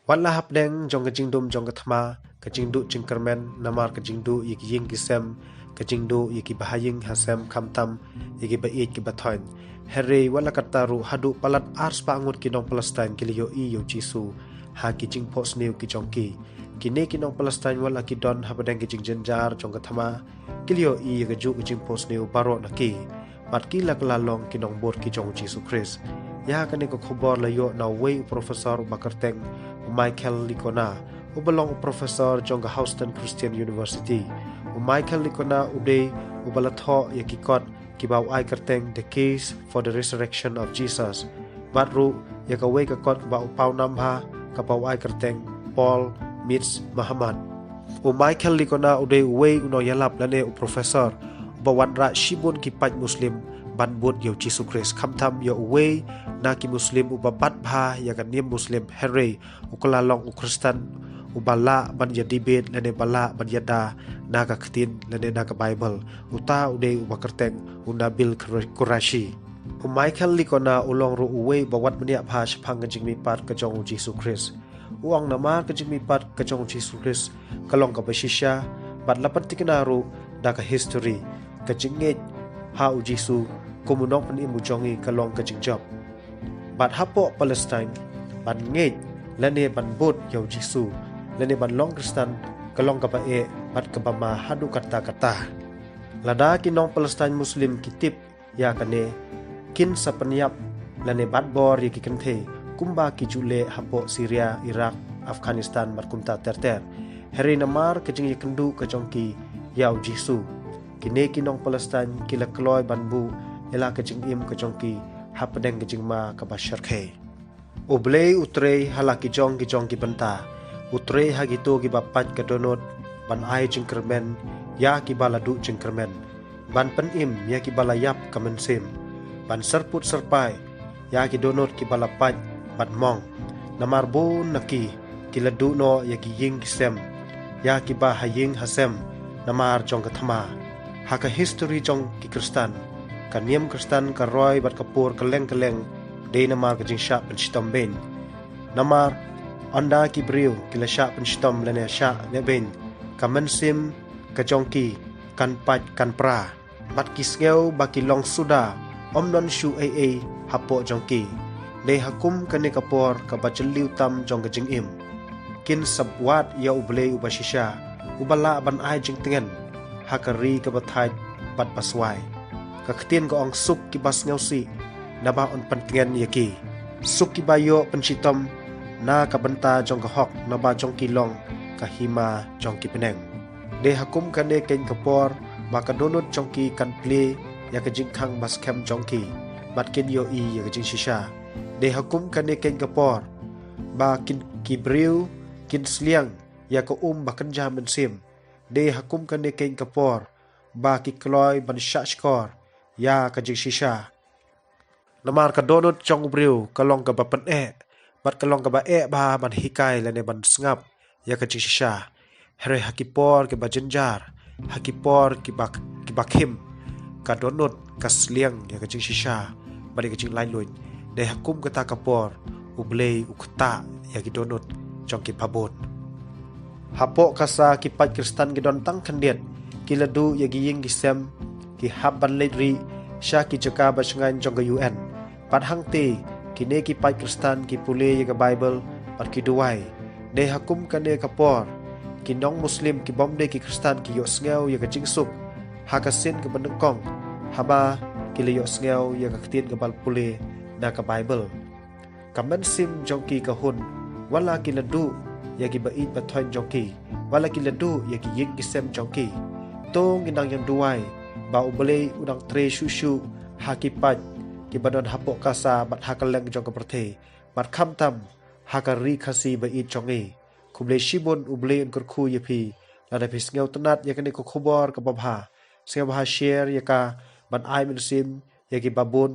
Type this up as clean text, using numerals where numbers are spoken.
Wan lahap deng jong kajing dum jong kathma kajing du jingkermen namar kajing du yiki ying kisem kajing du yiki bahaying hasem kamtam yiki bait ki bathoin herre wala kataru hadu palat ars pangut kinong Palestine kiliyo I yo Jisu ha kijing pos new ki jongki kine kinong Palestine wala kidon habadeng kijing jenjar jong kathma kiliyo I gaju kijing pos new baro naki mat kila kelalong kinong bor ki jong Jisu Christ ya kane ko khobor layo na wei profesor bakarteng Michael Licona ubalong profesor jong Houston Christian University Michael Licona uday ubalatho yakikot kibaw ay karteng the case for the resurrection of Jesus batru yakaway kakot kibaw upaw namha kabaw ay karteng Paul Mitz Muhammad Michael Licona uday way uno yalap lane profesor bawanra shibun kipat muslim banbut yo Jisu Christ kamtam yo way na ki muslim ubabat bha ya kanim muslim herre ukalalong ukristan ubala ban ya debate lane bala ban yada naga ktin lane naga bible uta ude ubakerteng unabil Qurashi Michael Licona ulong ru uwe bawat menia bha shphang kajing mipat kajong Jisu Christ uang nama kajing mipat kajong Jisu Christ kalong ka basisya bat lapat tikinaru daga history kajingit ha u Jisu kumunong pan imujongi kalong kajing job bat hapo Palestine ban ngej lane ban bot yaw Jisu lane ban long Kristan kalong kabae bat kabama hadu kata lada kinong Palestine Muslim kitip ya kane kin sa panyap lane bat bor ya kikente kumba kijule hapo Syria Iraq Afghanistan bat kumta terter heri namar kajing yakendu kajongki yaw Jisu kine kinong Palestine kila kloy banbu ela kajing im kajongki hapadeng kajing ma kabasharkhe ublei utrei halaki jong ki benta utrei hagito ki bapat kadonot ban ai jingkermen ya ki baladu jingkermen ban penim ya ki balayap kamensim ban serput serpai ya ki donot ki balapat ban mong namarbon naki kiladu no ya ki ying kisem ya ki ba haying hasem namar jong kathama haka history jong ki Kristan kaniam Kristan karoy bat kapur keleng de namar kajing sya penshitom ben namar anda ki briu kila sya penshitom lene sya ne ben kamensim kajongki kan pat kan pra bat kisngeu baki long suda omnon shu aa hapo jongki de hakum kane kapor kabachliu tam jong kajing im kin sabwat ya uble ubashisha ubala ban ai jing tengen hakari kabathai bat paswai kaktin ko ang sup ki bas ngausi naba on pentingan yaki sup ki bayo pensitom na kabenta jong kahok naba jong kilong kahima jong ki peneng de hakum kane ken kapor maka donut jong ki kan ple ya ka jingkhang bas kem jong ki bat ken yo I ya ka jing shisha de hakum kane ken kapor ba kin ki briu kin sliang ya ka bakan jamen sim de hakum kane ken kapor ba ki kloy ban shashkor ya kajing shisha namar ka donut chong briu kalong ka bapan bat kalong ka ba ba ban hikai lane ban sngap ya kajing shisha here hakipor ke bajenjar hakipor ki bakhim ka donut ka sliang ya kajing shisha bari kajing lain luin de hakum kata kapor ublei ukta ya ki donut chong ki pabot hapo kasa ki pat Kristan ki don tang khandiet kiladu ya gi ying gisem ki habban ledri sya ki jaka basengan jong UN pat hangte kine ki pat Kristan ki pule ya Bible pat ki duai de hakum kane kapor kinong Muslim ki bomde ki Kristan ki yo sngeu ya ka jingsuk hakasin ke benengkong haba ki le yo sngeu ya ka ktin ke bal pule na ka Bible kamen sim jong ki kahun wala ki ladu ya ki bait bathoin jong ki wala ki ladu ya ki ying gisem jong ki tong inang yang duai ba ubelei udang tre shushu hakipat ki badon hapok kasa bat hakaleng jong kaperte bat khamtam hakari khasi ba I jonge kumle shibon uble kurkhu yepi lada phis ngeu tanat yakane ko khobor ka babha se babha share yaka ban ai min sim yaki babon